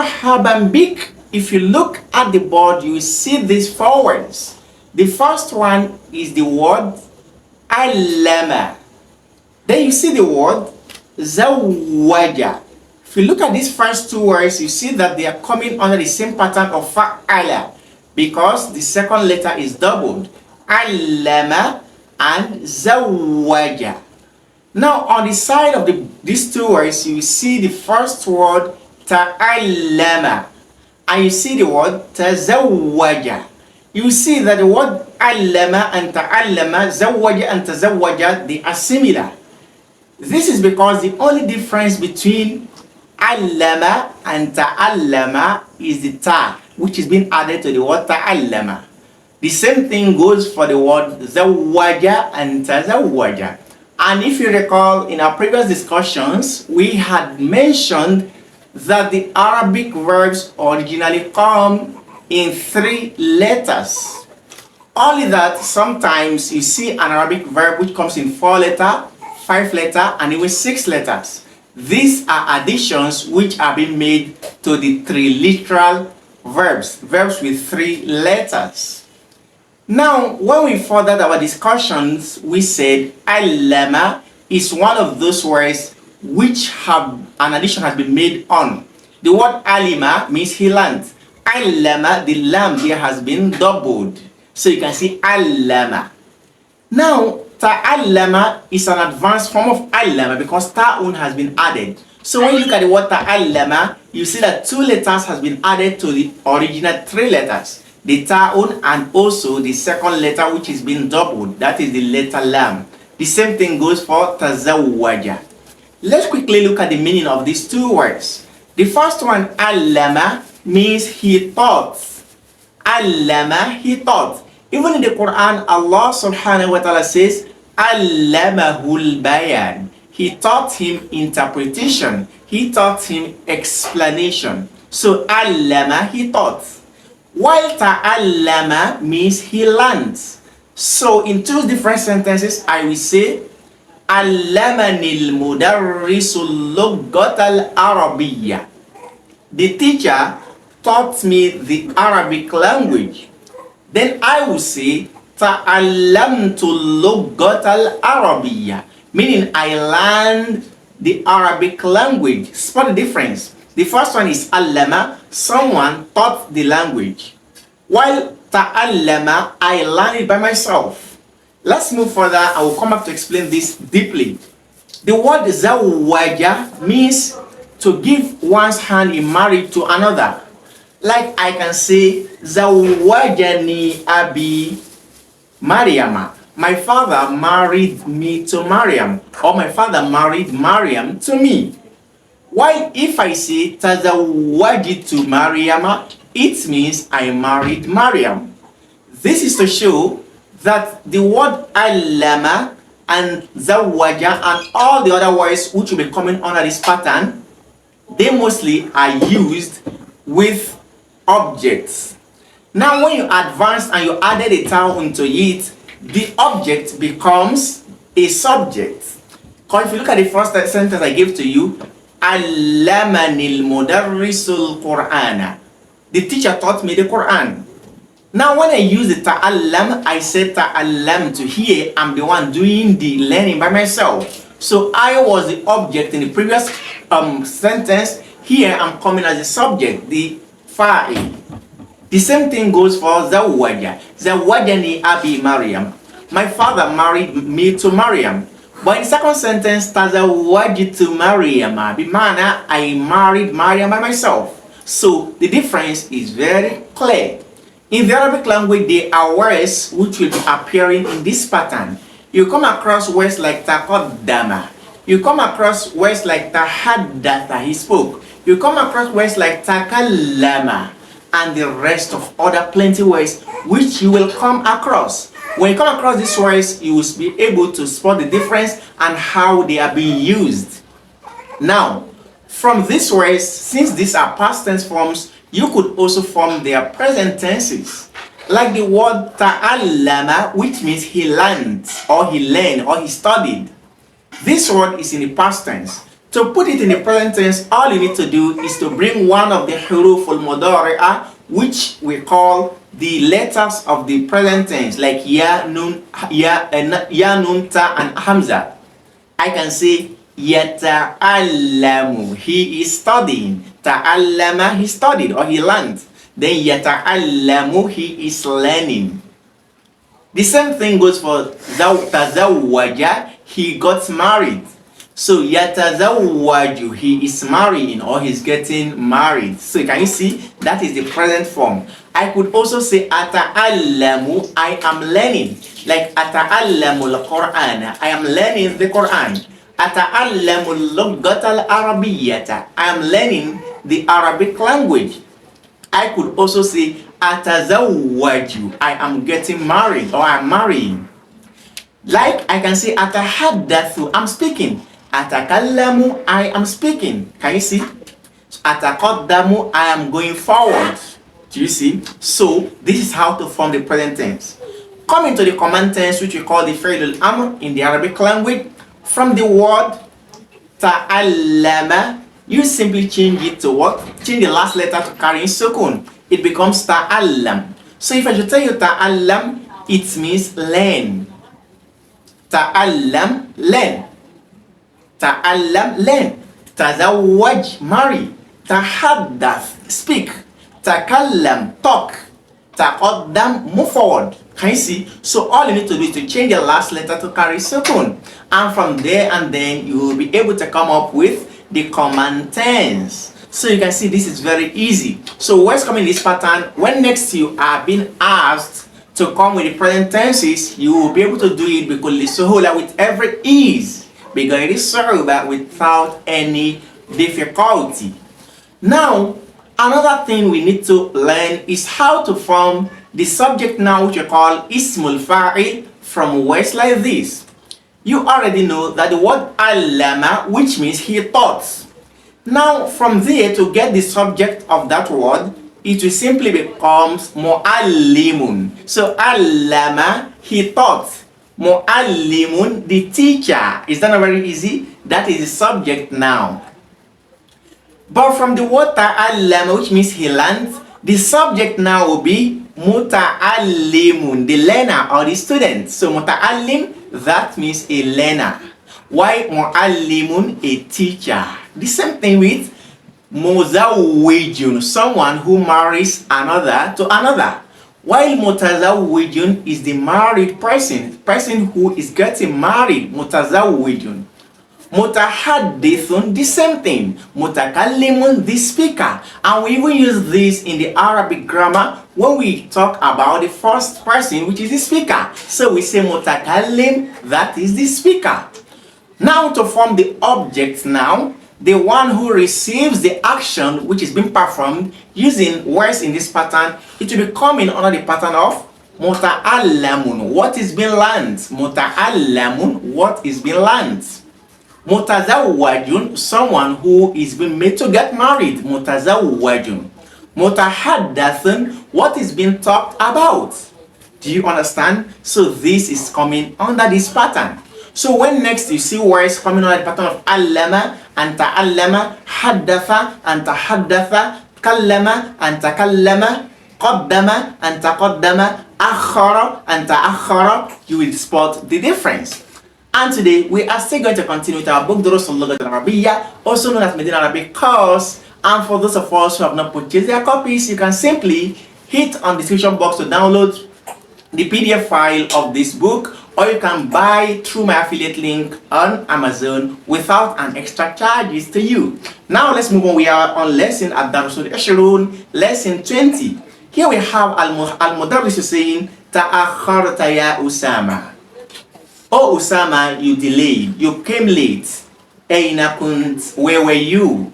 marhaban bik. If you look at the board, you will see these four words. The first one is the word allama. Then you see the word zawwaja. If you look at these first two words, you see that they are coming under the same pattern of fa'ala because the second letter is doubled. Allama and zawwaja. Now on the side of these two words, you see the first word ta'allama and you see the word tazawwaja. You see that the word allama and ta'allama, zawwaja and tazawwaja, they are similar. This is because the only difference between allama and ta'allama is the ta, which is being added to the word ta'allama. The same thing goes for the word zawwaja and tazawwaja. And if you recall, in our previous discussions, we had mentioned that the Arabic verbs originally come in 3 letters. Only that sometimes you see an Arabic verb which comes in 4 letters, 5 letters, and even 6 letters. These are additions which are being made to the 3 literal verbs, verbs with 3 letters. Now, when we furthered our discussions, we said allama is one of those words which have an addition has been made on. The word alima means he learned. Allama, the lam here has been doubled. So you can see allama. Now, ta'allama is an advanced form of allama because ta'un has been added. So when you look at the word ta'allama, you see that 2 letters has been added to the original 3 letters. The ta'un and also the second letter which is being doubled. That is the letter lam. The same thing goes for tazawwaja. Let's quickly look at the meaning of these 2 words. The first one, allama, means he taught. Allama, he taught. Even in the Quran, Allah subhanahu wa ta'ala says, allamahul bayan. He taught him interpretation. He taught him explanation. So allama, he taught. While ta'allama means he learned. So in 2 different sentences, I will say, Allamanil mudarrisul lughatal arabiyya. The teacher taught me the Arabic language. Then I will say ta'allamtu lughatal arabiyya, meaning I learned the Arabic language. Spot the difference. The first one is allama, someone taught the language. While ta'allama, I learned it by myself. Let's move further. I will come back to explain this deeply. The word zawwaja means to give one's hand in marriage to another. Like I can say, zawwajani abi Maryama. My father married me to Maryam, or my father married Maryam to me. While if I say tazawwajitu Maryama, it means I married Maryam. This is to show that the word allama and zawwaja and all the other words which will be coming under this pattern, they mostly are used with objects. Now when you advance and you added a noun into it, the object becomes a subject. Because if you look at the first sentence I gave to you, allamanil mudarrisul qur'ana, the teacher taught me the Quran. Now when I use the ta'allam, I said ta'allam to hear. I'm the one doing the learning by myself. So I was the object in the previous sentence. Here I'm coming as a subject, the fa'il. The same thing goes for zawwaja. Zawwajani abi Maryam. My father married me to Maryam. But in the second sentence, tazawwajitu Maryama, bimana, I married Maryam by myself. So the difference is very clear. In the Arabic language, there are words which will be appearing in this pattern. You come across words like taqaddama. You come across words like tahaddatha, he spoke. You come across words like takallama, and the rest of other plenty words which you will come across. When you come across these words, you will be able to spot the difference and how they are being used. Now, from these words, since these are past tense forms, you could also form their present tenses. Like the word ta'allama, which means he learned, or he learned, or he studied. This word is in the past tense. To put it in the present tense, all you need to do is to bring one of the huruf al-mudari'ah, which we call the letters of the present tense, like ya, nun, nun, ta, and hamza. I can say yata'allamu, he is studying. Ta'allama, he studied or he learned. Then yata'allamu, he is learning. The same thing goes for tazawwaja, he got married. So yatazawwaju, he is marrying or he's getting married. So can you see that is the present form. I could also say ata'allamu, I am learning. Like ata'allamu al-Qur'an, I am learning the Quran. Ata'allamu al-lughat al-arabiyyata, I am learning the Arabic language. I could also say atazawwaju, I am getting married or I'm marrying. Like I can say atahaddathu, I'm speaking. Atakallamu, I am speaking. Can you see? Ataqaddamu, I am going forward. Do you see? So this is how to form the present tense. Coming to the command tense, which we call the fi'l al-amr in the Arabic language, from the word ta'allama, you simply change it to what? Change the last letter to carry sukun. It becomes ta'allam. So if I should tell you ta'allam, it means learn. Ta'allam, learn. Ta'allam, learn. Tazawwaj, marry. Tahaddath, speak. Takallam, talk. Taqaddam, move forward. Can you see? So all you need to do is to change the last letter to carry sukun. And from there and then you will be able to come up with the command tense. So you can see this is very easy. So words coming in this pattern, when next you are being asked to come with the present tenses, you will be able to do it with every ease, because it is suhula without any difficulty. Now, another thing we need to learn is how to form the subject noun, which we call ismul fa'il, from words like this. You already know that the word allama, which means he taught. Now, from there, to get the subject of that word, it will simply becomes mu'allimun. So allama, he taught. Mu'allimun, the teacher. Is that not very easy? That is the subject now. But from the word ta'allama, which means he learned, the subject now will be muta'allimun, the learner or the student. So muta'allim, that means a learner. Why mu'allimun, a teacher? The same thing with muzawwijun, someone who marries another to another. While mutazawwijun is the married person who is getting married, mutazawwijun. Mutahaddithun, the same thing. Mutakallimun, the speaker. And we even use this in the Arabic grammar when we talk about the first person, which is the speaker. So we say mutakallim, that is the speaker. Now to form the object now, the one who receives the action which is being performed using words in this pattern, it will be coming under the pattern of muta'allamun, what is being learned. Muta'allamun, what is being learned. Mutazawwajun, someone who is being made to get married. Mutazawwajun. Mutahaddathun, what is being talked about. Do you understand? So this is coming under this pattern. So when next you see words coming under the pattern of allama and ta'allama, haddatha and tahaddatha, kallama and takallama, qaddama and taqaddama, akhara and ta'akhara, you will spot the difference. And today we are still going to continue with our book Durusul Lughat Al-Arabiyyah, also known as Madeenah Arabic Course. And for those of us who have not purchased their copies, you can simply hit on the description box to download the PDF file of this book, or you can buy through my affiliate link on Amazon without an extra charges to you. Now let's move on. We are on lesson Ad-Darusul Ashrun, lesson 20. Here we have Al-Mudarris saying, Ta'akharta ya Usama. Oh Usama, you delayed, you came late. Aina kunt, where were you?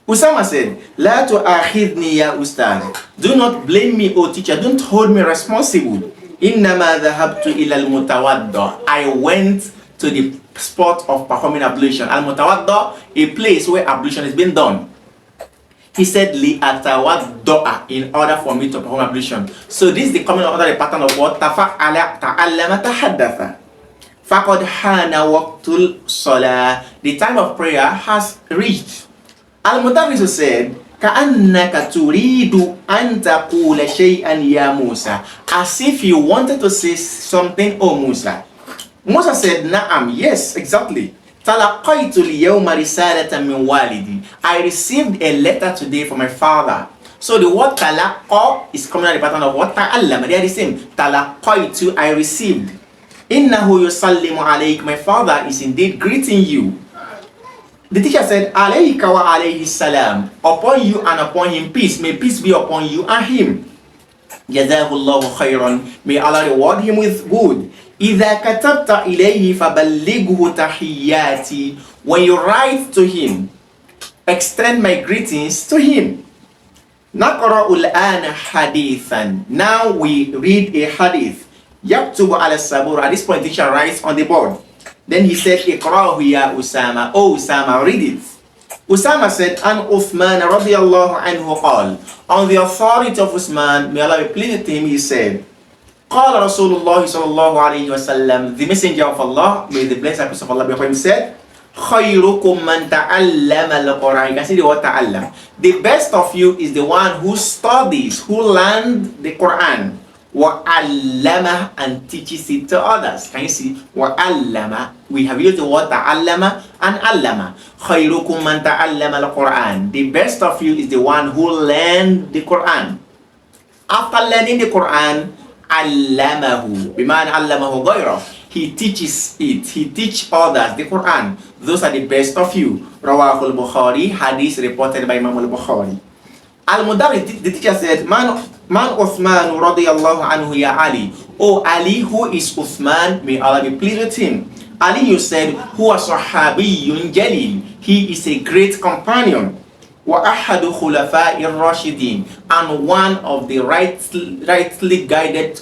Usama said, La tu'akhidni ya ustaz. Do not blame me, O teacher, don't hold me responsible. Innama dhahabtu ila al-mutawadda. I went to the spot of performing ablution. Al-mutawadda, a place where ablution is being done. He said, Li atawadda'a, in order for me to perform ablution. So this is the coming under the pattern of what? Tafa'ala ta'allama tahaddatha. فَقَدْ حَانَ وَقْتُ الصَّلَاةِ. The time of prayer has reached. Al-Mudarris said, كَأَنَّكَ تُرِيدُ أَن تَقُولَ شَيْئًا يَا مُوسَى. As if you wanted to say something, O Musa. Musa said, Na'am, yes, exactly. تَلَقَّيْتُ الْيَوْمَ رِسَالَةً مِنْ وَالِدِي. I received a letter today from my father. So the word talaqqa is coming out of the pattern of what ta'allama. They are the same. Talaqaitu, I received. Innahu yusallimu alayk. My father is indeed greeting you. The teacher said, alayka wa alayhi salam. Upon you and upon him peace. May peace be upon you and him. Jazahullahu khayran. May Allah reward him with good. إِذَا كَتَبْتَ إِلَيْهِ فَبَلِّغْهُ تَحِيَّاتِ. When you write to him, extend my greetings to him. نَقْرَأُ الْآنَ حَدِيثًا. Now we read a hadith. يَكْتُبُ عَلَى السَّبُورِ. At this point, the teacher writes on the board. Then he said, إِقْرَأْهُ يَا أُسَامَةَ. Oh, Usama, read it. Usama said, An Uthman radiyallahu anhu qal. On the authority of Uthman, may Allah be pleased with him, he said, قال رسول الله صلى الله عليه وسلم. The messenger of Allah, may the blessed peace of Allah be upon him, said, خيركم من تعلم القرآن. You can see the word ta'allam. The best of you is the one who studies, who learned the Quran. وَعَلَّمَ, and teaches it to others. Can you see? وَعَلَّمَ. We have used the word ta'allama and allama. خيركم من تعلم القرآن. The best of you is the one who learned the Quran. After learning the Quran, allamahu. Bima'an allamahu ghayra. He teaches it. He teaches others the Quran. Those are the best of you. Rawahul Bukhari. Hadith reported by Imam al-Bukhari. Al-Mudarris, the teacher said, Man Uthman radiyallahu anhu ya Ali. Oh Ali, who is Uthman? May Allah be pleased with him. Ali, you said, Huwa sahabiyyun jalil. He is a great companion. Wa ahadu khulafa'ir rashidin. And one of the rightly guided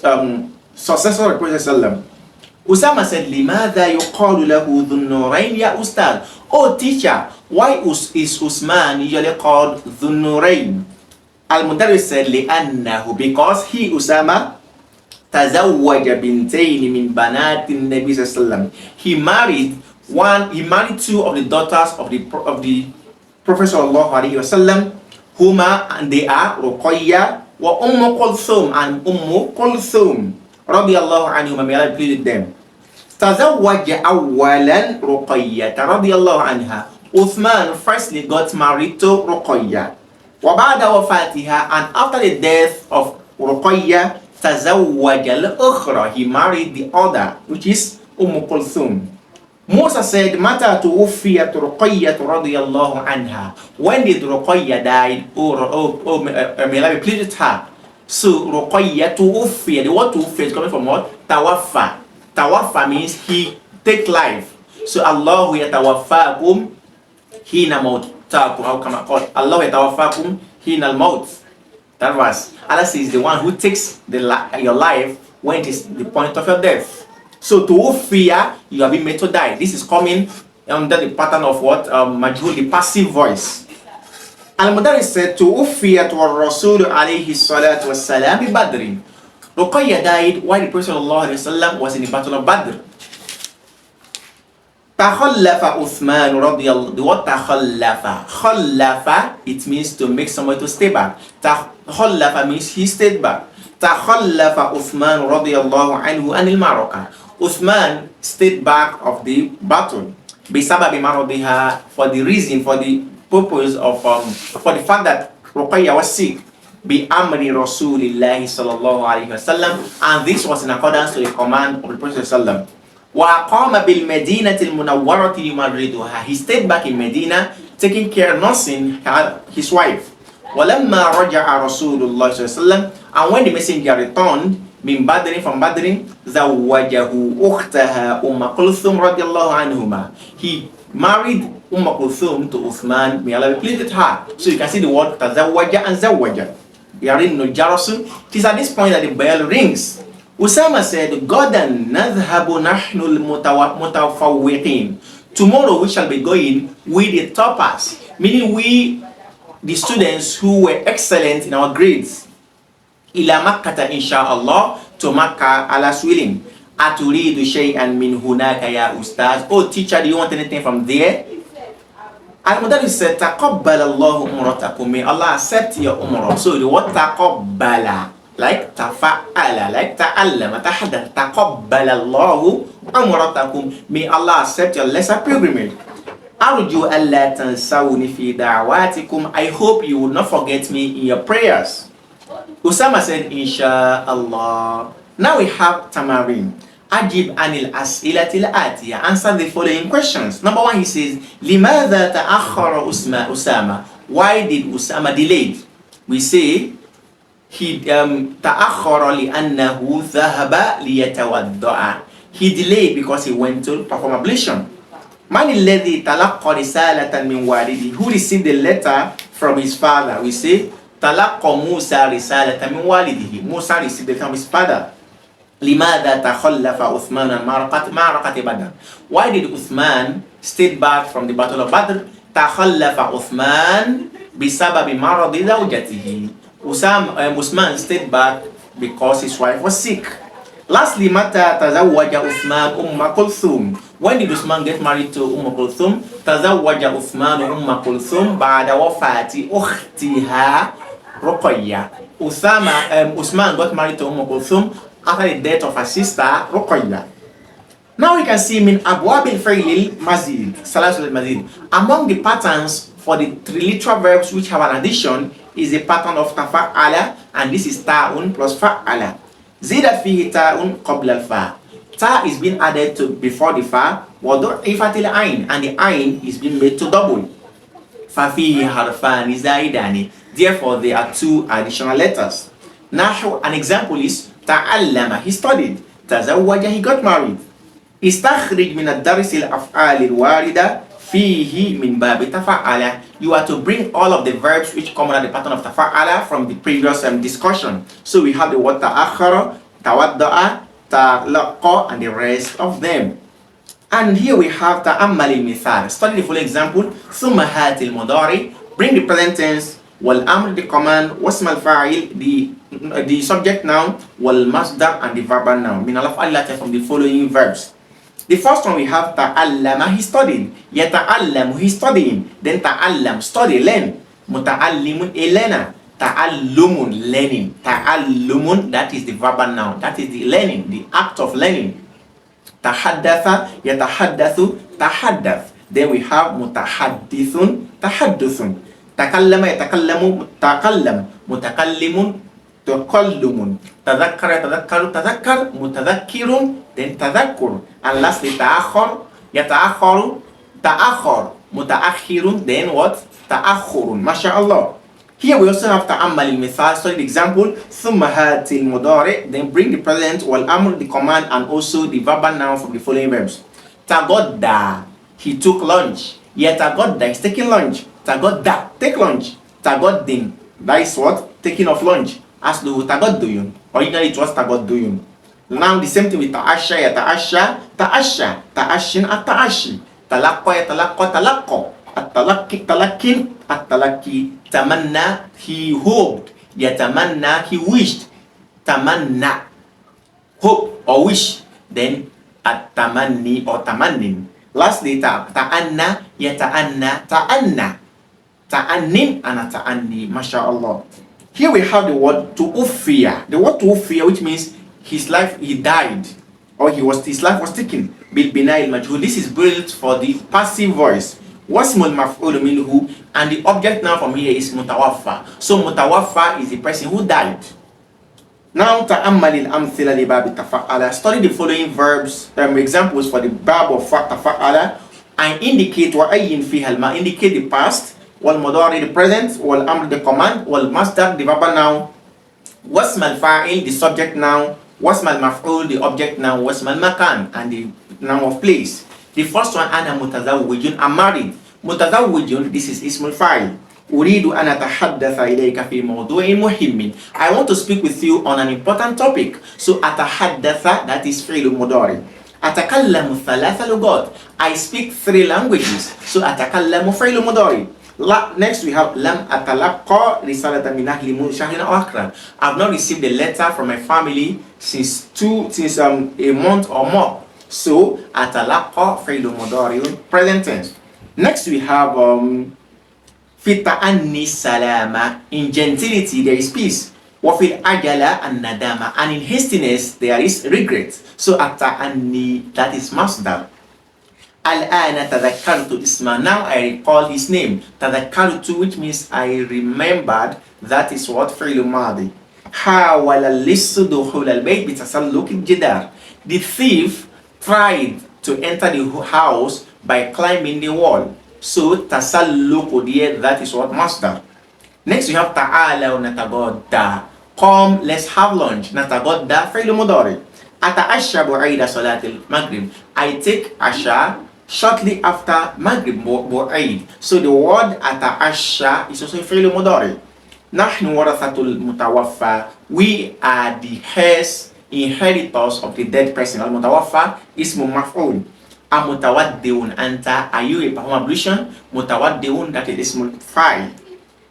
successor of the Prophet sallallahu. Usama said, Limadha yuqalu lahu dhunnurayn ya ustad. Oh teacher, why is Usman usually called dhunnurayn? Al-Mudarris said, Li'annahu, because he, Usama, tazawwaja bintayn min banatin Nabi sallallahu. He married two of the daughters of the Prophet sallallahu alaihi wasallam, huma, and they are Ruqayya wa Kulthum, and Kulthum radiyallahu anhuma, may Allah please with them. Tazawwaja awwalan Ruqayyah radiyallahu anha. Uthman firstly got married to Ruqayyah. Wa ba'da wafatiha, and after the death of Ruqayyah, tazawwaja al-ukhra, he married the other, which is Kulthum. Musa said, Mata tuwuffiyat Ruqayyah radiyallahu anha. When did Ruqayyah died? May Allah be pleased with her. So Ruqayyah tuwuffiya, the word tuwuffiya is coming from what? Tawaffa. Tawaffa means he take life. So Allahu yatawaffakum hina mautakum. How come I call it? Allahu yatawaffakum hina al-maut. That was Allah says the one who takes your life when it is the point of your death. So tuwuffiya, you have been made to die. This is coming under the pattern of what? Majhul, the passive voice. Al-Mudarris said, Tu'uffiyat wa Rasul alayhi salatu wassalam bi Badrin. Ruqayyah died while the Prophet was in the battle of Badr. Takhallafa Uthman radiyallahu. The word takhallafa. Khallafa, it means to make somebody to stay back. Takhallafa means he stayed back. Takhallafa Uthman radiyallahu anhu anil maraka. Uthman stayed back of the battle. Bisababi maradiha, for the reason, for the purpose of for the fact that Ruqayyah was sick. Bi amri Rasulillahi sallallahu alaihi wasallam, and this was in accordance to the command of the Prophet sallallahu. Wa aqama bil Madinati al-Munawwarati yumarriduha. He stayed back in Medina, taking care, nursing his wife. Walamma raja'a Rasulullah sallallahu alaihi wasallam, and when the messenger returned min Badrin, from Badrin, zawwajahu ukhtaha Kulthum radiyallahu anhuma. He married Kulthum to Uthman, may Allah be pleased with her. So you can see the word tazawwaja and zawwaja. They are in Nujarasu. It is at this point that the bell rings. Usama said, Gadan nadhhabu nahnu al-mutafawwiqin. Tomorrow we shall be going with the toppers, meaning we, the students who were excellent in our grades. Ila Makkah insha'Allah, to Makkah, Allah's willing. Aturidu shay'an min hunaka ya ustaz. Oh teacher, do you want anything from there? Al-Mudarris said, Taqabbal Allahu umratakum. May Allah accept your umrah. So the word taqabbala, like tafa'ala, like ta'allama, tahaddath. Taqabbal Allahu umratakum. May Allah accept your lesser pilgrimage. Arju alla tansawni fi da'watikum. I hope you will not forget me in your prayers. Usama said, Inshallah. Now we have Tamarin. Ajib anil as'ilatil atiya. Answer the following questions. Number one, he says, Limadha ta'akhara Usama. Why did Usama delay? We say, he ta'akhara li'annahu dhahaba liyatawadda'a. He delayed because he went to perform ablution. Man alladhi talaqqa risalatan min walidi. Who received the letter from his father? We say, Talaqqa Musa risalatan min walidihi. Musa received the letter from his father. لماذا تخلف عثمان معركة بدر? Why did Uthman stay back from the battle of Badr? تخلف عثمان بسبب مرض زوجته. Uthman stayed back because his wife was sick. Lastly, متى تزوج عثمان كلثوم? When did Uthman get married to كلثوم? تزوج عثمان كلثوم بعد وفاة أختها رقية. Uthman got married to كلثوم after the death of her sister Ruqayya. Now we can see min abwabil fi'lil mazid, salasul mazid. Among the patterns for the three literal verbs which have an addition is a pattern of tafa'ala, and this is ta'un plus fa'ala. Zida fihi ta'un qabla al-fa. Ta is being added to before the fa, wa du'ifatil ayn, and the ayn is being made to double. Fa fihi harfani zaidani. Therefore there are two additional letters. Nahu, an example is ta'allama, he studied. Tazawwaja, he got married. Istakhrij min ad-daris al-af'al al-warida fihi min bab tafa'ala. You are to bring all of the verbs which come under the pattern of tafa'ala from the previous discussion. So we have the word ta'akhara, tawadda'a, talaqqa, and the rest of them. And here we have ta'ammal al-mithal. Study the full example. Thumma hati al-mudari, bring the present tense, wal amr, the command, wasm al-fa'il, the subject noun, wal masdar, and the verbal noun. Min al-af'al from the following verbs. The first one we have ta'allama, he studied. Yata'allamu, he studying. Then ta'allam, study, learn. Muta'allimun, a learner. Ta'allumun, learning. Ta'allumun, that is the verbal noun. That is the learning, the act of learning. Tahaddatha, yatahaddathu, tahaddath. Then we have mutahaddithun, tahadduthun. Takallama, yatakallamu, takallam. Mutakallimun, takallumun. Tadhakkara, yatadhakkaru, tadhakkar. Mutadhakkirun, then tadhakkur. And lastly, ta'akhar, yata'akharu, ta'akhar. Muta'akhirun, then what? Ta'akhurun. MashaAllah. Here we also have ta'ammal al-mithal. Study the example. Thumma hati al-mudari, then bring the present, wal amr, the command, and also the verbal noun from the following verbs. Tagodda, he took lunch. Yatagodda, he's taking lunch. Tagodda, take lunch. Tagoddin, that is what? Taking of lunch. Asluhu tagodduyun. Originally it was tagodduyun. Now the same thing with ta'asha, yata'asha, ta'asha, ta'ashin, at-ta'ashi. Talaqqa, yatalaqqa, talaqqa. At-talaqi, talaqin, at-talaqi. Tamanna, he hoped. Yatamanna, he wished. Tamanna, hope or wish. Then at-tamanni or tamannin. Lastly, ta'anna, yata'anna, ta'anna. Ta'annin and at-ta'anni. MashaAllah. Here we have the word tu'uffiya. The word tu'uffiya, which means his life, he died, or his life was taken. Bil bina'il majhul. This is built for the passive voice. Wasmul maf'ul minhu, and the object now from here is mutawaffa. So mutawaffa is the person who died. Now ta'ammal al-amthila li bab tafa'ala. Study the following verbs, examples for the bab of tafa'ala, and indicate wa ayyin fiha al-ma, indicate the past, wal mudari the present, wal amr the command, wal masdar the verbal noun, wasm al-fa'il the subject noun, wasm al-maf'ul the object noun, wasm al-makan and the noun of place. The first one, ana mutazawwijun, I'm married. Mutazawwijun, this is ismul fa'il. Uridu an atahaddatha ilayka fi mawdu'in muhimmin. I want to speak with you on an important topic. So atahaddatha, that is fi'lul mudari. Atakallamu thalatha lugat. I speak 3 languages. So atakallamu fi'lul mudari. Next we have lam atalaqqa risalatan min ahli shahrin aw akthar. I've not received a letter from my family since a month or more. So atalaqqa fi'l mudari'un present tense. Next we have fi ta'anni salama. In gentility there is peace. Wa fil ajala an nadama. And in hastiness there is regret. So at-ta'anni, that is masdar. Al-ana tadhakkartu isma. Now I recall his name. Tadhakkartu, which means I remembered. That is what fi'l madi. Hawala lissu dukhul al-bayt bitasalluq al-jidar. The thief tried to enter the house by climbing the wall. So tasalluq here, that is what masdar. Next we have ta'ala wa natagadda. Come, let's have lunch. Natagadda fi'l mudari. Ata'asha bu'ida salatil maghrib. I take asha shortly after maghrib bu'id. So the word ata'asha is also fi'l mudari. Nahnu warathatul mutawaffa. We are the heirs, inheritors of the dead person. Al mutawaffa ismu maf'ul. Amutawaddiun anta. Are you a perform ablution? Mutawaddiun, that is ismul fa'il.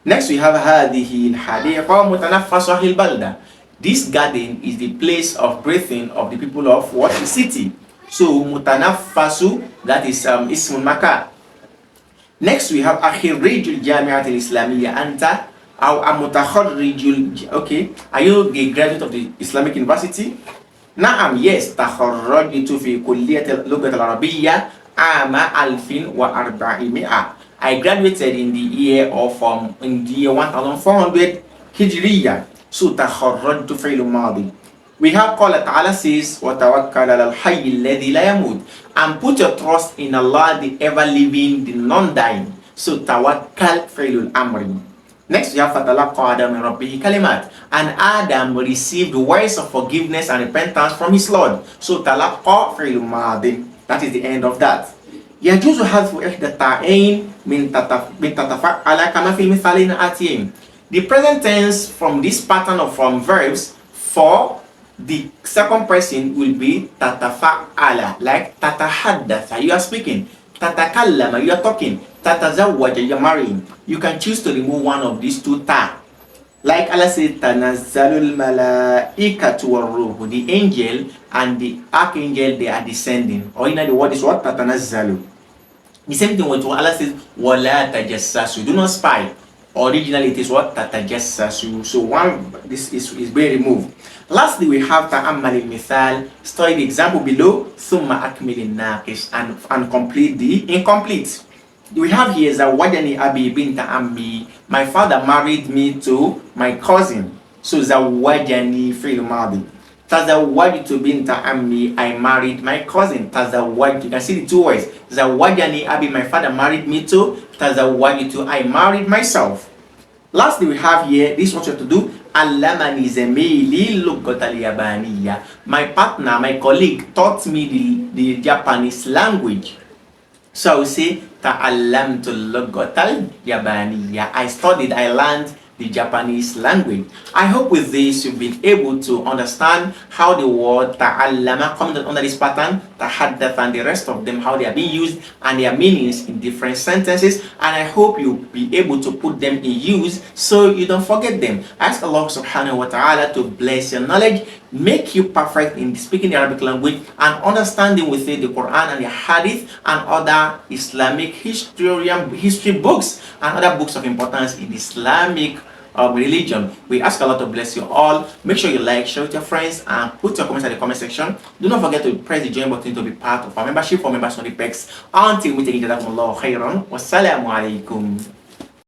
Next we have هذه الحديقة متنفس أهل البلدة. This garden is the place of breathing of the people of what city. So mutanaffasu, that is ismul makan. Next we have أخريج الجامعة الإسلامية أنت أو متخرج. Okay, are you a graduate of the Islamic University? نعم, yes. تخرجت في كلية اللغة العربية عام 1400. I graduated in the year of in the year 1400 Hijriya. So تخرجت فعل ماضي. We have قال تعالى says وتوكل على الحي الذي لا يموت, and put your trust in Allah, the ever living, the non-dying. So توكل فعل الأمر. Next we have فتلقى آدم من ربه كلمات, and Adam received words of forgiveness and repentance from his Lord. So تلقى فعل ماضي. That is the end of that. يجوز حذف إحدى التاءين من تتفعل كما في مثالين آتيين. The present tense from this pattern of from verbs for the second person will be tatafa'ala, like tatahaddatha, you are speaking. Tatakallama, you are talking. Tatazawwaja, you are marrying. You can choose to remove one of these two ta. Like Allah said, Tanazzalul malaikatu war-ruhu, the angel and the archangel, they are descending. Originally the word is what? Tatanazzalu. The same thing with Allah says, Wala tajassasu, do not spy. Originally it is what? Tatajassasu. So one, this is being removed. Lastly, we have ta'ammal al-mithal, study the example below, thumma akmil al-naqis, and complete the incomplete. We have here Zawajani Abi binta Ammi. My father married me to my cousin. So Zawajani fi'l madi. Tazawwajtu binta Ammi. I married my cousin. Tazawwajtu. You can see the two words. Zawajani Abi. My father married me to. Tazawwajtu. I married myself. Lastly, we have here, this is what you have to do. Allamani zamili lughata al-yabaniya. My partner, my colleague, taught me the Japanese language. So I will say ta'allamtu lughata al-yabaniya. I learned the Japanese language. I hope with this you've been able to understand how the word ta'allama comes under this pattern, tahaddath, and the rest of them, how they are being used and their meanings in different sentences. And I hope you'll be able to put them in use so you don't forget them. Ask Allah subhanahu wa ta'ala to bless your knowledge, make you perfect in speaking the Arabic language and understanding with it the Quran and the Hadith and other Islamic history books and other books of importance in Islamic religion. We ask Allah to bless you all. Make sure you like, share with your friends, and put your comments in the comment section. Do not forget to press the join button to be part of our membership for members on the PEX. Until we take it, jazakumullahu khairan. Wassalamu alaikum.